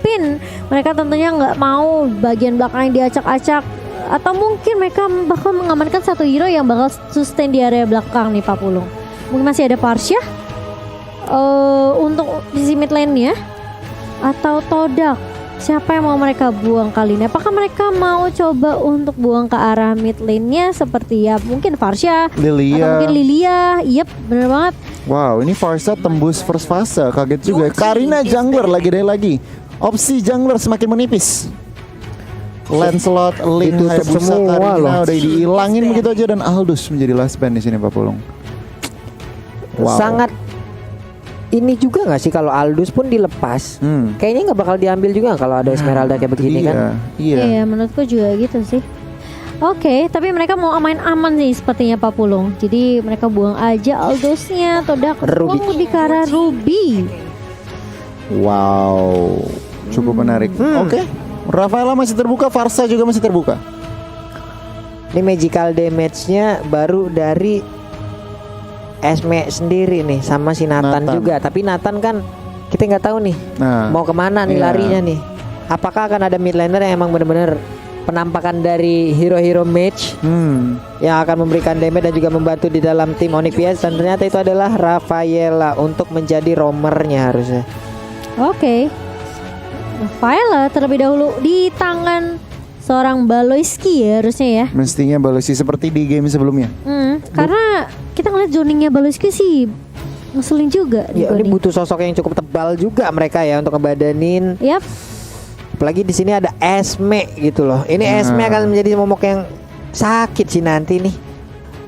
Pin, mereka tentunya nggak mau bagian belakang yang diacak-acak, atau mungkin mereka bakal mengamankan satu hero yang bakal sustain di area belakang nih Pak Pulung. Mungkin masih ada Parsha untuk sisi mid lane-nya, atau Todak. Siapa yang mau mereka buang kali ini? Apakah mereka mau coba untuk buang ke arah mid lane-nya seperti ya mungkin Parsha Lilia. atau mungkin Lilia? Yep, bener banget. Wow, ini Farsa tembus first fase, kaget juga. Karina jungler lagi. Opsi jungler semakin menipis. Lancelot, Link, Ditutup Hayabusa, semua Karina loh. udah dihilangin begitu aja, dan Aldous menjadi last band di sini Pak Pulung. Wow. Sangat ini juga nggak sih kalau Aldous pun dilepas, kayaknya nggak bakal diambil juga kalau ada Esmeralda kayak begini kan? Iya. Iya, menurutku juga gitu sih. Oke, tapi mereka mau main aman sih sepertinya Pak Pulung. Jadi mereka buang aja Aldous-nya, Todak buang lebih ke arah Ruby. Wow, cukup menarik. Oke, Rafaela masih terbuka, Farsa juga masih terbuka. Ini magical damage-nya baru dari Esme sendiri nih sama si Nathan juga. Tapi Nathan kan kita nggak tahu nih mau kemana nih larinya nih. Apakah akan ada mid laner yang emang bener-bener penampakan dari hero-hero mage yang akan memberikan damage dan juga membantu di dalam tim Onyx PS, dan ternyata itu adalah Rafaela untuk menjadi roamernya harusnya. Oke. Rafaela terlebih dahulu di tangan seorang Baloyski ya harusnya ya. Mestinya Baloyski seperti di game sebelumnya. Karena kita ngeliat zoningnya Baloyski sih ngeselin juga. Ya, ini butuh sosok yang cukup tebal juga mereka ya untuk ngebadanin. Yap. Apalagi di sini ada Esme gitu loh. Ini Esme akan menjadi momok yang sakit sih nanti nih.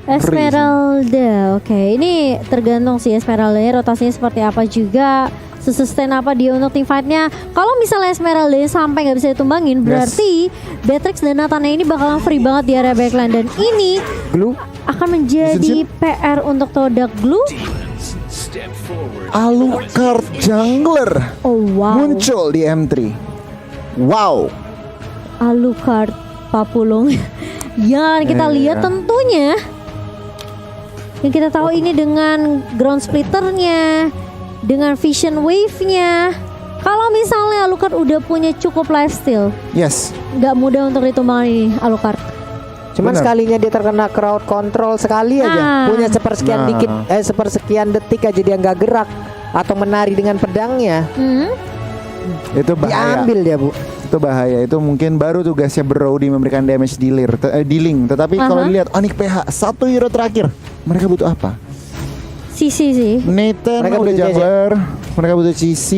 Esmeralda, oke. Ini tergantung sih Esmeralda rotasinya seperti apa juga, sesustain apa dia untuk team fight-nya. Kalau misalnya Esmeralda sampai nggak bisa ditumbangin, berarti Beatrix dan Nathan ini bakalan free banget di area backline, dan ini Glue akan menjadi PR untuk Todak Glue. Alucard jungler muncul di M3. Wow, Alucard Papulung. Yang kita lihat tentunya, yang kita tahu ini dengan ground splitternya, dengan vision wave-nya. Kalau misalnya Alucard udah punya cukup lifesteal, yes, nggak mudah untuk ditumbangin ini Alucard. Cuman sekalinya dia terkena crowd control sekali aja, punya sepersekian detik aja dia nggak gerak atau menari dengan pedangnya, itu bahaya. diambil dia Bu. Itu bahaya. Itu mungkin baru tugasnya Brody memberikan damage dealing. Tetapi kalau dilihat Onyx PH satu hero terakhir, mereka butuh apa? Sisi sih. Nathan Mereka udah butuh jungler, mereka butuh CC,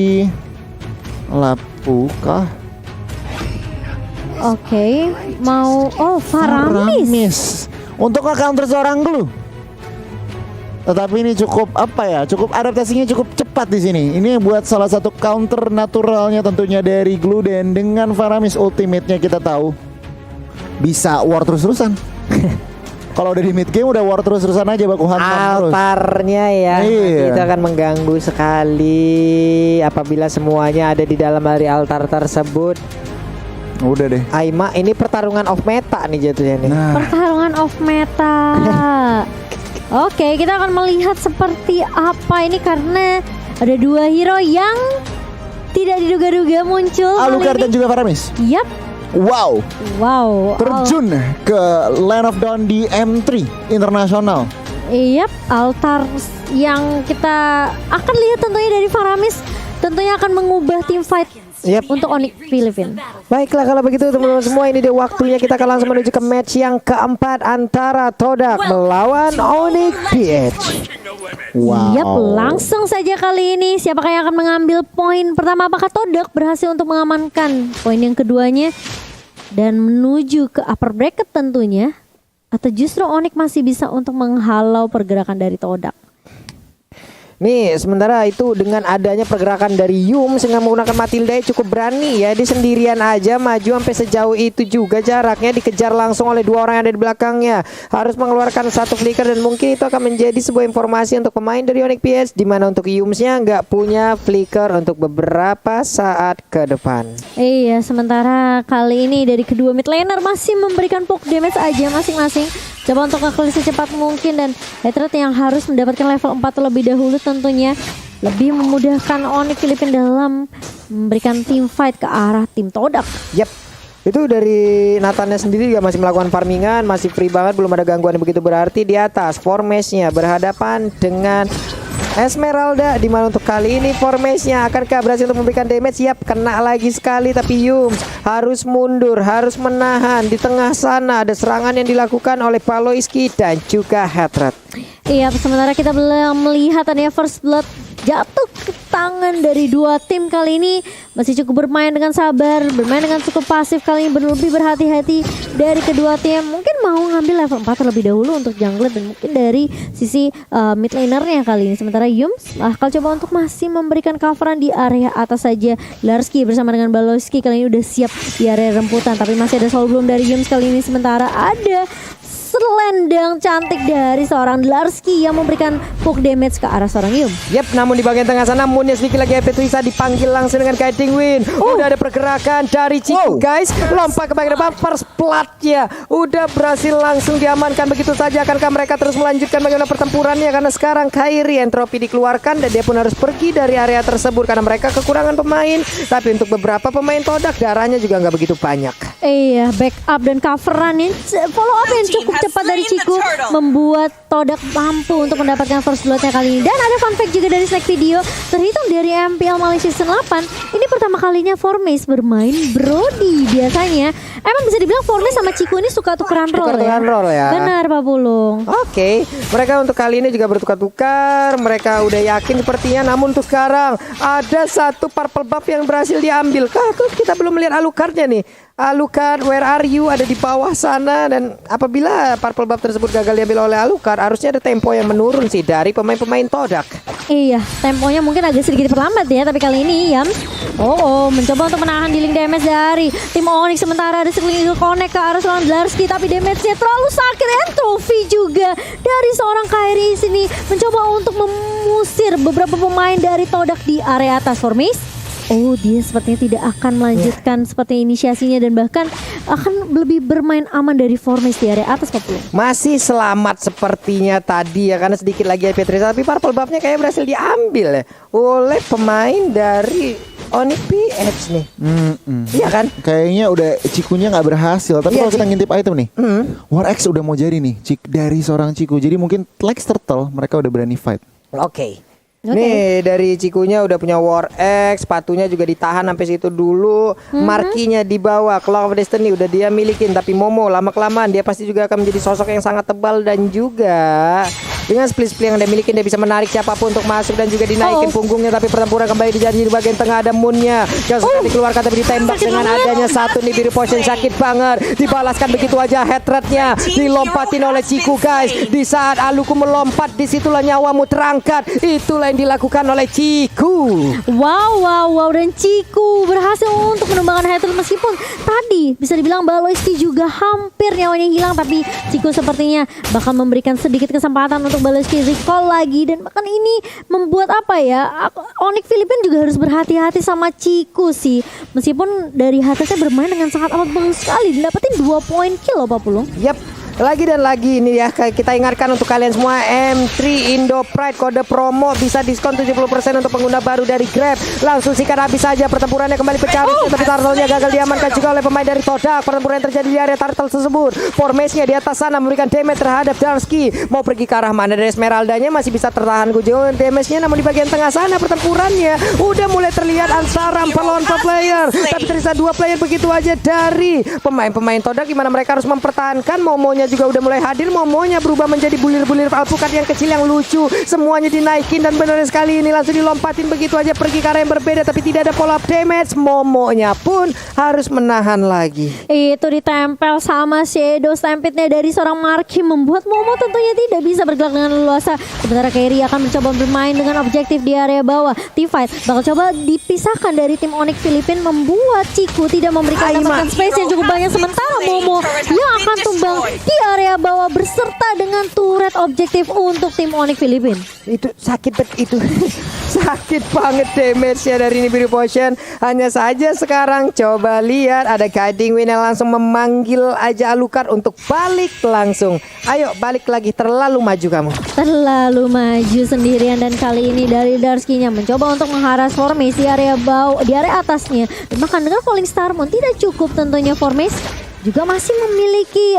Lapukah? Oke, mau Faramis. Untuk nge-counter seorang Glue. Tetapi ini cukup cukup adaptasinya cukup cepat di sini. Ini buat salah satu counter naturalnya tentunya dari Glue, dan dengan Faramis ultimate-nya kita tahu bisa war terus-terusan. Kalau udah di mid game udah war terus-terusan aja baku hantam terus. Altarnya ya, itu akan mengganggu sekali apabila semuanya ada di dalam dari altar tersebut. Udah deh. Aima, ini pertarungan off meta nih jatuhnya nih. Pertarungan off meta. Oke, kita akan melihat seperti apa ini karena ada dua hero yang tidak diduga-duga muncul. Alucard dan juga Faramis. Yap. Wow. Terjun ke Land of Dawn di M3 internasional. Yap, altar yang kita akan lihat tentunya dari Faramis tentunya akan mengubah tim fight untuk Onyx Philippines. Baiklah kalau begitu teman-teman semua, ini dia waktunya kita akan langsung menuju ke match yang keempat antara Todak melawan Onyx PH. Wow. Yap, langsung saja kali ini siapakah yang akan mengambil poin pertama? Apakah Todak berhasil untuk mengamankan poin yang keduanya dan menuju ke upper bracket tentunya, atau justru Onyx masih bisa untuk menghalau pergerakan dari Todak? Nih sementara itu dengan adanya pergerakan dari Yum sehingga menggunakan Matilda cukup berani ya, dia sendirian aja maju sampai sejauh itu juga jaraknya, dikejar langsung oleh dua orang yang ada di belakangnya, harus mengeluarkan satu flicker, dan mungkin itu akan menjadi sebuah informasi untuk pemain dari Onyx PS, dimana untuk Yumsnya nggak punya flicker untuk beberapa saat ke depan. Iya, sementara kali ini dari kedua mid laner masih memberikan poke damage aja masing-masing. Coba untuk nge-clear secepat mungkin, dan Hatred yang harus mendapatkan level 4 terlebih dahulu tentunya lebih memudahkan Onyx Filipin dalam memberikan team fight ke arah tim Todak. Yap. Itu dari Nathannya sendiri juga masih melakukan farmingan, masih free banget, belum ada gangguan yang begitu berarti. Di atas Formesnya berhadapan dengan Esmeralda, di mana untuk kali ini Formesnya akankah berhasil untuk memberikan damage? Siap, kena lagi sekali, tapi Yums harus mundur, harus menahan. Di tengah sana ada serangan yang dilakukan oleh Paloiski dan juga Headred. Iya, sementara kita belum melihat adanya first blood jatuh ke tangan dari dua tim kali ini. Masih cukup bermain dengan sabar, bermain dengan cukup pasif kali ini, lebih berhati-hati dari kedua tim. Mungkin mau ngambil level 4 terlebih dahulu untuk jungler dan mungkin dari sisi mid lanernya kali ini. Sementara Yums bakal coba untuk masih memberikan coveran di area atas saja. Larski bersama dengan Baloski kali ini udah siap di area remputan, tapi masih ada soul bloom dari Yums kali ini. Sementara ada selendang cantik dari seorang Larski yang memberikan poke damage ke arah seorang Yum. Yep, namun di bagian tengah sana Moonnya sedikit lagi Petrisa dipanggil langsung dengan Guiding Wind. Udah ada pergerakan dari Ciku guys. Lompat ke bagian depan, first blood-nya udah berhasil langsung diamankan begitu saja. Akankah mereka terus melanjutkan bagaimana pertempurannya? Karena sekarang Kairi entropi dikeluarkan dan dia pun harus pergi dari area tersebut karena mereka kekurangan pemain. Tapi untuk beberapa pemain Todak darahnya juga nggak begitu banyak. Iya, backup dan coveran yang follow up yang cukup cepat dari Ciku membuat Todak mampu untuk mendapatkan first bloodnya kali ini. Dan ada fun fact juga dari snack video, terhitung dari MPL Malaysia Season 8 ini pertama kalinya Formes bermain Brody. Biasanya emang bisa dibilang Formes sama Ciku ini suka tukeran role ya. Benar Pak Pulung. Oke, mereka untuk kali ini juga bertukar-tukar. Mereka udah yakin sepertinya. Namun untuk sekarang ada satu purple buff yang berhasil diambil. Kita belum melihat Alucardnya nih. Alucard, where are you? Ada di bawah sana. Dan apabila purple buff tersebut gagal diambil oleh Alucard, harusnya ada tempo yang menurun sih dari pemain-pemain Todak. Iya, temponya mungkin agak sedikit terlambat ya. Tapi kali ini Yams mencoba untuk menahan dealing damage dari tim Onyx. Sementara ada sekeliling connect ke arah seorang Larski, tapi damage-nya terlalu sakit. Entropy juga dari seorang Kairi sini mencoba untuk mengusir beberapa pemain dari Todak di area atas. Formis dia sepertinya tidak akan melanjutkan seperti inisiasinya dan bahkan akan lebih bermain aman dari Formis di area atas. Masih selamat sepertinya tadi ya, karena sedikit lagi Petrisa, tapi purple buff-nya kayak berhasil diambil ya oleh pemain dari Onyx PH nih. Iya kan? Kayaknya udah Cikunya nggak berhasil. Tapi kalau kita ngintip item nih, War X udah mau jadi nih dari seorang Ciku. Jadi mungkin like Turtle mereka udah berani fight. Oke. Nih dari Cikunya udah punya War X, sepatunya juga ditahan sampai situ dulu. Markinya dibawa, Clock of Destiny udah dia milikin. Tapi Momo lama-kelamaan dia pasti juga akan menjadi sosok yang sangat tebal. Dan juga dengan split-split yang dia milikin, dia bisa menarik siapapun untuk masuk dan juga dinaikin punggungnya. Tapi pertempuran kembali dijadi di bagian tengah. Ada Moonnya yang sudah dikeluarkan tapi ditembak dengan adanya satu nih biru potion. Sakit banget, dibalaskan begitu aja. Headrednya dilompatin oleh Ciku guys. Di saat Aluku melompat, disitulah nyawamu terangkat. Itulah dilakukan oleh Ciku. Wow, dan Ciku berhasil untuk menumbangkan Headred meskipun tadi bisa dibilang Baloiski juga hampir nyawanya hilang, tapi Ciku sepertinya bakal memberikan sedikit kesempatan untuk Baloiski recall lagi. Dan bahkan ini membuat Onyx Filipin juga harus berhati-hati sama Ciku sih, meskipun dari Headrednya bermain dengan sangat amat bagus sekali, dapetin 2 poin kill loh Pak Pulung. Yap. Lagi dan lagi ini ya, kita ingatkan untuk kalian semua, M3 Indo Pride kode promo bisa diskon 70% untuk pengguna baru dari Grab. Langsung sikat habis saja, pertempurannya kembali pecah. Tapi turtle-nya gagal diamankan juga oleh pemain dari Todak. Pertempuran yang terjadi di area turtle tersebut. Formesnya di atas sana memberikan damage terhadap Darski. Mau pergi ke arah mana dari Esmeraldanya masih bisa tertahan jauh damage-nya. Namun di bagian tengah sana pertempurannya udah mulai terlihat antara lawan player. Tapi tersisa 2 player begitu aja dari pemain-pemain Todak, gimana mereka harus mempertahankan. Momonya juga udah mulai hadir. Momonya berubah menjadi bulir-bulir alpukat yang kecil yang lucu. Semuanya dinaikin dan benar sekali ini langsung dilompatin begitu aja pergi ke arah yang berbeda, tapi tidak ada follow up damage. Momonya pun harus menahan lagi. Itu ditempel sama Shadow Stampede-nya dari seorang Marky, membuat Momo tentunya tidak bisa bergerak dengan leluasa. Sementara Kairi akan mencoba bermain dengan objektif di area bawah. Teamfight bakal coba dipisahkan dari tim Onyx Filipin, membuat Ciku tidak memberikan space yang cukup banyak. Sementara seorang Momo yang akan tumbang di area bawah beserta dengan turret objektif untuk tim Onyx Filipina. Itu sakit itu. Sakit banget damage-nya dari Nibiru Potion. Hanya saja sekarang coba lihat ada Guiding Wind yang langsung memanggil aja Alucard untuk balik langsung. Ayo balik lagi, terlalu maju kamu. Terlalu maju sendirian dan kali ini dari Darski-nya mencoba untuk mengharas formasi area bawah di area atasnya. Dan bahkan dengan Falling Star Moon tidak cukup tentunya formasi juga masih memiliki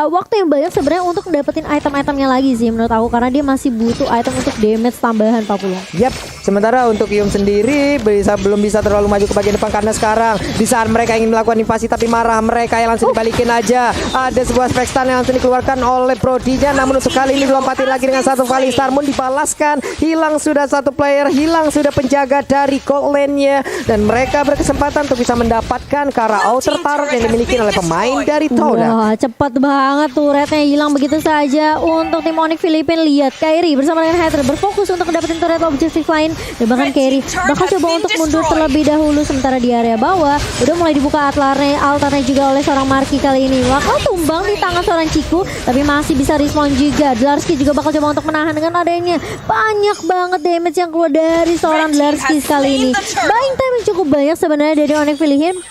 waktu yang banyak sebenarnya untuk dapetin item-itemnya lagi sih menurut aku, karena dia masih butuh item untuk damage tambahan Pak Pulung. Yap, sementara untuk Yum sendiri belum bisa terlalu maju ke bagian depan karena sekarang di saat mereka ingin melakukan invasi tapi marah mereka yang langsung dibalikin aja. Ada sebuah spek stun yang langsung dikeluarkan oleh Prodigy, namun untuk kali ini dilompatin lagi dengan satu Falling Star Moon dibalaskan. Hilang sudah satu player, hilang sudah penjaga dari gold lane-nya dan mereka berkesempatan untuk bisa mendapatkan Kara Outer Turret yang dimiliki oleh pemain dari Toda. Wah, cepat banget turretnya hilang begitu saja untuk tim Onyx Filipina. Lihat Kairi bersama dengan Heather berfokus untuk dapetin turret objektif lain dan bahkan Kairi bakal coba untuk mundur terlebih dahulu, sementara di area bawah udah mulai dibuka altarnya juga oleh seorang Marky kali ini. Bakal tumbang di tangan seorang Ciku tapi masih bisa respawn juga. Dlarsky juga bakal coba untuk menahan dengan adanya banyak banget damage yang keluar dari seorang Dlarsky kali ini. Buying time yang cukup banyak sebenarnya dari Onyx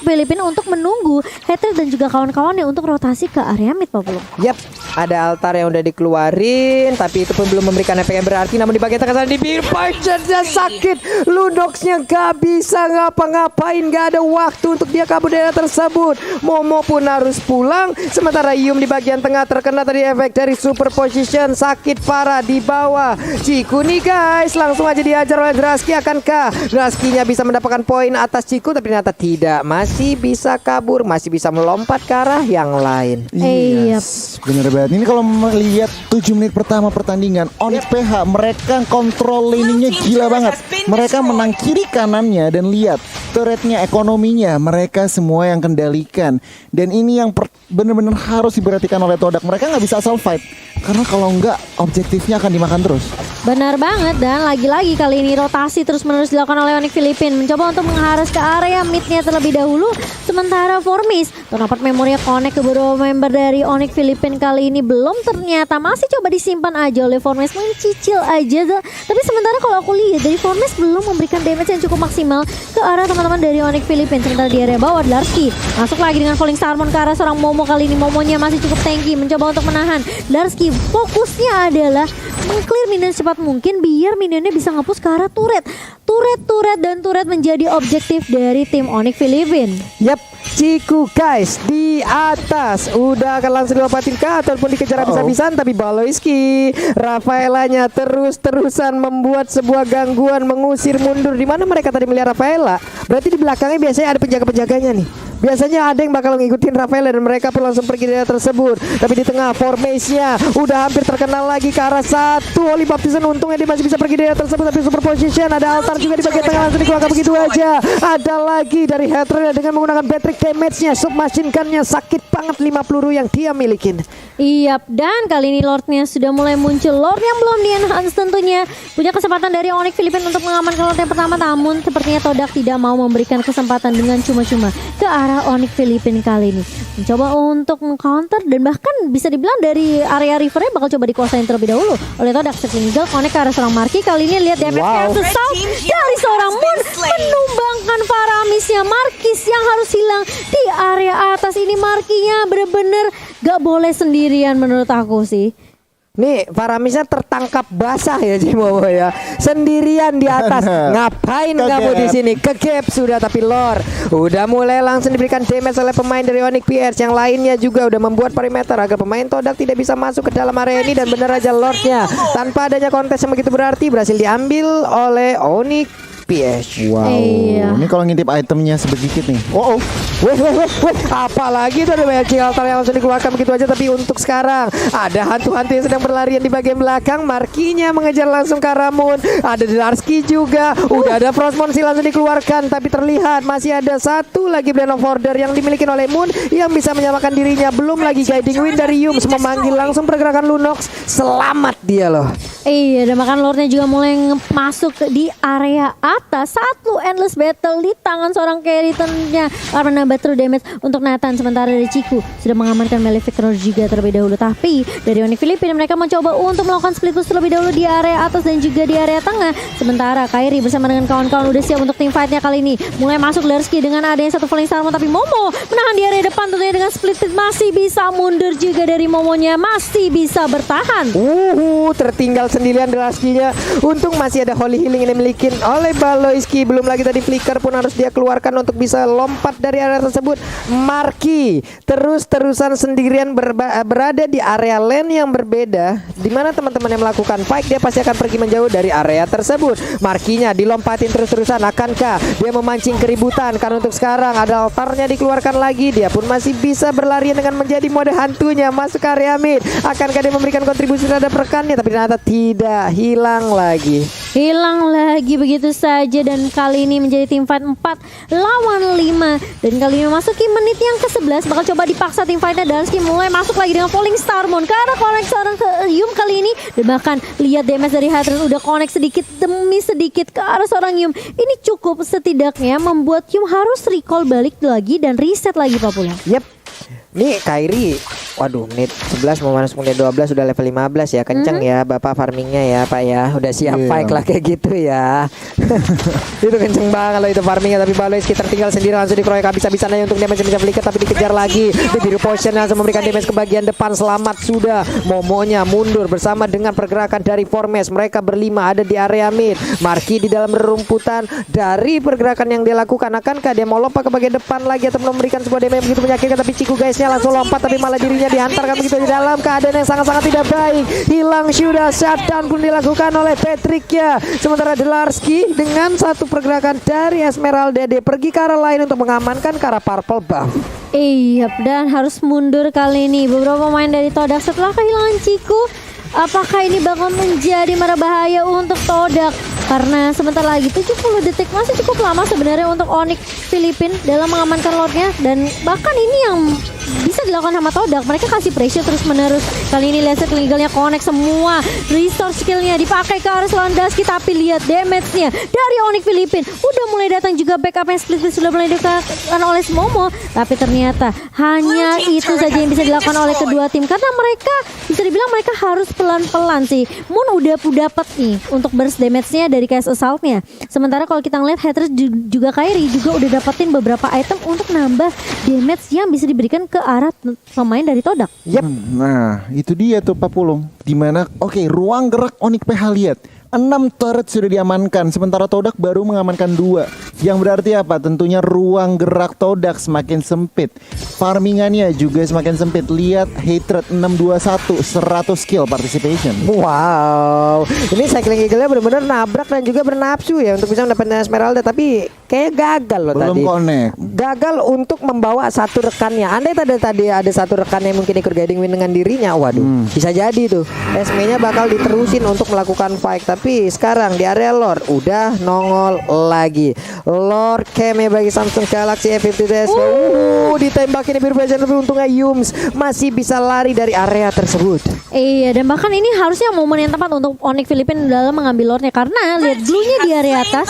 Filipina untuk menunggu Heather dan juga kawan-kawannya untuk rotasi ke area mid Pak Pulung. Yap, ada altar yang udah dikeluarin tapi itu pun belum memberikan efek yang berarti, namun di bagian tengah sana di Birdpird-nya sakit. Lunox-nya gak bisa ngapa-ngapain, gak ada waktu untuk dia kabur dari tersebut. Momo pun harus pulang, sementara Yum di bagian tengah terkena tadi efek dari superposition, sakit parah di bawah. Ciku nih guys, langsung aja diajar oleh Drasky. Akankah Drasky-nya bisa mendapatkan poin atas Ciku? Tapi ternyata tidak, masih bisa kabur, masih bisa melompat ke arah yang lain. Yes, bener banget. Ini kalau melihat 7 menit pertama pertandingan Onyx PH, mereka kontrol laningnya gila banget. Mereka menang kiri kanannya dan lihat turretnya, ekonominya mereka semua yang kendalikan. Dan ini yang bener-bener harus diperhatikan oleh Todak. Mereka nggak bisa asal fight karena kalau enggak objektifnya akan dimakan terus. Benar banget, dan lagi-lagi kali ini rotasi terus-menerus dilakukan oleh Onyx Filipina mencoba untuk mengharas ke area midnya terlebih dahulu. Sementara Formis dapat memorinya connect ke beberapa member dari Onyx Filipina kali ini belum, ternyata masih coba disimpan aja oleh Formis, mencicil aja. Tapi sementara kalau aku lihat dari Formis belum memberikan damage yang cukup maksimal ke arah teman-teman dari Onyx Filipina. Sementara di area bawah Dlarsky masuk lagi dengan Falling Star Moon ke arah seorang Momo. Kali ini Momonya masih cukup tanky mencoba untuk menahan. Dlarsky fokusnya adalah meng-clear minion secepat mungkin biar minionnya bisa nge-push ke arah turret dan turret menjadi objektif dari tim Onyx Filipina. Yap, Ciku guys di atas udah akan langsung dilompatin kah ataupun dikejar habis-habisan, tapi Baloyski Rafaelanya terus-terusan membuat sebuah gangguan mengusir mundur. Di mana mereka tadi melihat Rafaela? Berarti di belakangnya biasanya ada penjaga-penjaganya nih. Biasanya ada yang bakal ngikutin Rafaela dan mereka pun langsung pergi dari tersebut. Tapi di tengah formasinya udah hampir terkenal lagi ke arah satu Holy Baptism. Untungnya dia masih bisa pergi dari tersebut, tapi super position ada altar juga di bagian tengah langsung dikeluarkan begitu aja. Ada lagi dari Heather dengan menggunakan Patrick damage-nya, submachine gun-nya sakit banget 5 peluru yang dia milikin. Iya, dan kali ini Lord-nya sudah mulai muncul. Lord yang belum di-enhance tentunya punya kesempatan dari Onyx Filipina untuk mengamankan Lord yang pertama, namun sepertinya Todak tidak mau memberikan kesempatan dengan cuma-cuma ke arah Onyx Filipina kali ini. Mencoba untuk meng-counter dan bahkan bisa dibilang dari area rivernya bakal coba dikuasain terlebih dahulu oleh Todak. Setinggal connect ke arah seorang Marky. Kali ini lihat damage yang sesal dari seorang Moon menumbangkan Faramisnya. Markis yang harus hilang di area atas ini. Markinya bener-bener gak boleh sendirian menurut aku sih. Nih Faramisnya tertangkap basah ya Cimomo ya, sendirian di atas. Ngapain kamu di sini? Kegap sudah, tapi Lord udah mulai langsung diberikan damage oleh pemain dari Onyx PH. Yang lainnya juga udah membuat perimeter agar pemain Todak tidak bisa masuk ke dalam area ini. Dan bener aja Lordnya tanpa adanya kontes yang begitu berarti berhasil diambil oleh Onyx PH. Wow, ini kalau ngintip itemnya sedikit nih. Weh, apalagi itu ada banyak altar yang langsung dikeluarkan begitu aja. Tapi untuk sekarang ada hantu-hantu yang sedang berlarian di bagian belakang. Markinya mengejar langsung ke arah Moon. Ada Dlarsky juga. Udah ada Frostmourne langsung dikeluarkan, tapi terlihat masih ada satu lagi Blend of Order yang dimiliki oleh Moon yang bisa menyamakan dirinya. Belum lagi Guiding Wind dari Yum memanggil langsung pergerakan Lunox. Selamat dia loh. Iya, dan bahkan Lordnya juga mulai masuk di area A. atas saat lu endless battle di tangan seorang carry tentunya karena nambah true damage untuk Nathan. Sementara dari Ciku sudah mengamankan melee Victor juga terlebih dahulu, tapi dari Onyx Philippines mereka mencoba untuk melakukan split push terlebih dahulu di area atas dan juga di area tengah. Sementara Kairi bersama dengan kawan-kawan udah siap untuk tim fightnya kali ini. Mulai masuk Lerski dengan adanya satu falling star, tapi Momo menahan di area depan tentunya dengan split pit. Masih bisa mundur juga dari Momonya, masih bisa bertahan. Tertinggal sendirian Lerskinya. Untung masih ada Holy Healing yang dimiliki oleh Baloiski. Belum lagi tadi flicker pun harus dia keluarkan untuk bisa lompat dari area tersebut. Marky terus-terusan sendirian berada di area lane yang berbeda, di mana teman-teman yang melakukan fight dia pasti akan pergi menjauh dari area tersebut. Markinya dilompatin terus-terusan. Akankah dia memancing keributan? Karena untuk sekarang ada altarnya dikeluarkan lagi. Dia pun masih bisa berlari dengan menjadi mode hantunya masuk ke area mid. Akankah dia memberikan kontribusi terhadap rekannya? Tapi ternyata tidak, hilang lagi begitu saja. Dan kali ini menjadi tim fight 4 lawan 5. Dan kali ini memasuki menit yang ke-11. Bakal coba dipaksa tim fightnya. Dansky mulai masuk lagi dengan Falling Starmon ke arah connect seorang ke Yum kali ini. Dan bahkan lihat damage dari Hatred udah connect sedikit demi sedikit ke arah seorang Yum. Ini cukup setidaknya membuat Yum harus recall balik lagi dan reset lagi Papula. Yep. Nih Kairi, waduh menit 11 mau masuk menit 12 sudah level 15 ya. Kenceng ya Bapak farmingnya ya Pak ya. Udah siap fight lah kayak gitu ya. Itu kenceng banget loh itu farmingnya. Tapi Baloiski tertinggal sendiri langsung dikeroyok habis-habisan aja untuk damage bisa flicker. Tapi dikejar lagi. Di biru potion langsung memberikan damage ke bagian depan. Selamat sudah. Momonya mundur bersama dengan pergerakan dari Formes. Mereka berlima ada di area mid. Marky di dalam rerumputan. Dari pergerakan yang dia lakukan, akankah dia mau lompat ke bagian depan lagi atau memberikan sebuah damage begitu menyakitkan? Tapi Ciku guysnya langsung lompat, tapi malah dirinya dihantarkan begitu di dalam keadaan yang sangat-sangat tidak baik. Hilang sudah, shutdown pun dilakukan oleh Patrick ya. Sementara Delarski dengan satu pergerakan dari Esmeralda dia pergi ke arah lain untuk mengamankan ke arah purple buff. Iya, dan harus mundur kali ini beberapa pemain dari Todak setelah kehilangan Ciku. Apakah ini bakal menjadi mara bahaya untuk Todak? Karena sebentar lagi 70 detik masih cukup lama sebenarnya untuk Onyx Philippines dalam mengamankan lordnya. Dan bahkan ini yang bisa dilakukan sama Todak, mereka kasih pressure terus menerus. Kali ini lihat legalnya connect semua, restore skillnya dipakai ke arah Slandaski. Tapi lihat damage-nya dari Onyx Philippines udah mulai datang juga backup yang split sudah mulai dilakukan oleh Momo. Tapi ternyata hanya itu saja yang bisa dilakukan oleh kedua tim, karena mereka bisa dibilang mereka harus pelan-pelan sih. Moon udah dapat nih untuk burst damage-nya dari case assault-nya. Sementara kalau kita ngeliat Hatred juga Kairi juga udah dapetin beberapa item untuk nambah damage yang bisa diberikan ke arah pemain dari Todak. Yep. Nah, itu dia tuh Pak Pulung. Dimana ruang gerak Onyx PH lihat 6 turret sudah diamankan, sementara Todak baru mengamankan 2. Yang berarti apa? Tentunya ruang gerak Todak semakin sempit. Farmingannya juga semakin sempit. Lihat Hatred 621 100 skill participation. Wow. Ini cycling eagle-nya benar-benar nabrak dan juga bernafsu ya untuk bisa mendapatkan Esmeralda, tapi kayak gagal loh. Belum tadi. Connect. Gagal untuk membawa satu rekannya. Andai tadi ada satu rekan yang mungkin ikut guiding win dengan dirinya, waduh. Bisa jadi tuh. SME-nya bakal diterusin untuk melakukan fight. Tapi sekarang di area Lord udah nongol lagi. Lord Keme bagi Samsung Galaxy A52s. Ditembakin biru belajar, tapi untungnya Yums masih bisa lari dari area tersebut. Iya, dan bahkan ini harusnya momen yang tepat untuk Onyx Philippines dalam mengambil Lordnya, karena lihat blue-nya di area atas.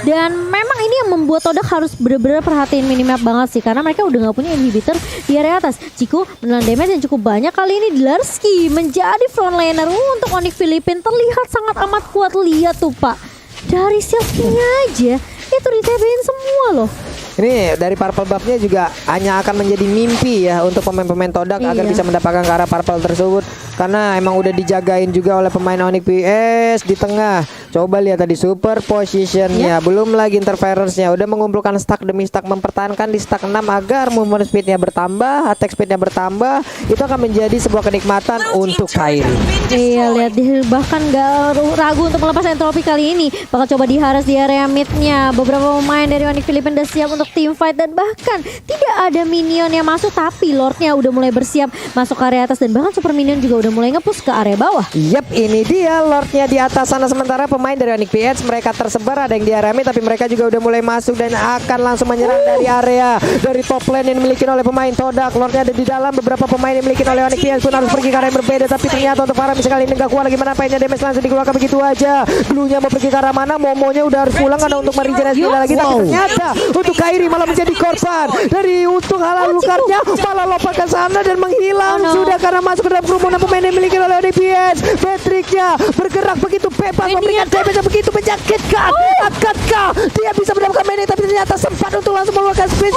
Dan memang ini yang membuat Todak harus benar-benar perhatiin minimap banget sih, karena mereka udah nggak punya inhibitor di area atas. Ciku menelan damage yang cukup banyak. Kali ini Delarski menjadi frontliner untuk Onyx Philippines, terlihat sangat amat kuat. Lihat tuh Pak, dari skill-nya aja itu di-TB-in semua loh. Ini dari purple buff-nya juga hanya akan menjadi mimpi ya untuk pemain-pemain Todak agar bisa mendapatkan ke arah purple tersebut, karena emang udah dijagain juga oleh pemain Onyx PS di tengah. Coba lihat tadi super positionnya, belum lagi interference-nya, udah mengumpulkan stack demi stack, mempertahankan di stack 6 agar movement speed-nya bertambah, attack speed-nya bertambah. Itu akan menjadi sebuah kenikmatan untuk Kairi. Iya, lihat bahkan gak ragu untuk melepas entropi kali ini. Bakal coba diharas di area mid-nya. Beberapa pemain dari Onyx Philippines udah siap untuk team fight, dan bahkan tidak ada minion yang masuk, tapi Lordnya udah mulai bersiap masuk ke area atas, dan bahkan super minion juga udah mulai nge-push ke area bawah. Yap, ini dia Lordnya di atas sana, sementara pemain pemain dari Onyx PH. Mereka tersebar, ada yang di area mid, tapi mereka juga udah mulai masuk dan akan langsung menyerang dari area dari top lane yang dimiliki oleh pemain Todak. Lordnya ada di dalam, beberapa pemain yang dimiliki oleh Onyx PH pun harus pergi ke arah yang berbeda, tapi ternyata untuk Faramis kali ini gak kuat lagi menampainya. Damage langsung dikeluarkan begitu aja. Blue-nya mau pergi ke arah mana, Momonya udah harus pulang karena untuk meregenerasi lagi, tapi ternyata untuk Kairi malah menjadi korban dari untuk halal lukarnya, malah lompat ke sana dan menghilang sudah karena masuk ke dalam kerumunan pemain yang dimiliki oleh DPS. Patricknya bergerak begitu bebas, memberikan damage yang begitu menyakitkan. Akankah dia bisa mendapatkan mania, tapi ternyata sempat untuk langsung mengeluarkan sprint.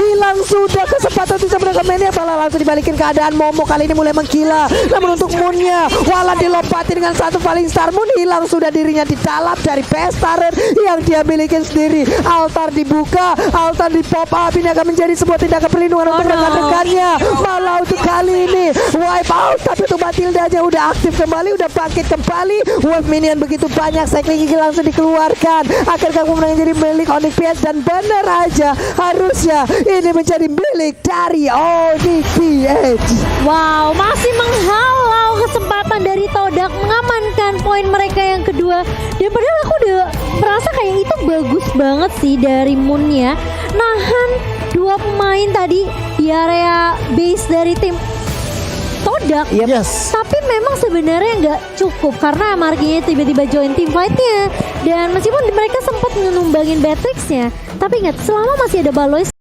Hilang sudah kesempatan bisa mendapatkan mania, malah langsung dibalikin keadaan. Momo kali ini mulai menggila, namun untuk Moonnya walau dilompatin dengan satu Falling Star, Moon hilang sudah dirinya di dalam dari Pestaren yang dia miliki sendiri. Altar dibuka, altar di pop up, ini akan menjadi sebuah tindakan perlindungan untuk rekan-rekannya. Malah untuk kali ini wipe out, tapi untuk Matilda aja udah aktif kembali, udah bangkit kembali. Wolf minion begitu banyak, cycling gigi langsung dikeluarkan. Akankah kemenangan jadi milik Onyx PH, dan benar aja harusnya ini menjadi milik dari Onyx PH. Wow, masih menghalau kesempatan dari Todak mengamankan poin mereka yang kedua. Dan padahal aku udah merasa kayak itu bagus banget sih dari Moon-nya, nahan dua pemain tadi di area base dari tim Todak. Yes. Tapi memang sebenarnya nggak cukup karena Markinya tiba-tiba join team fight-nya. Dan meskipun mereka sempat menumbangin Beatrix-nya, tapi ingat selama masih ada Baloy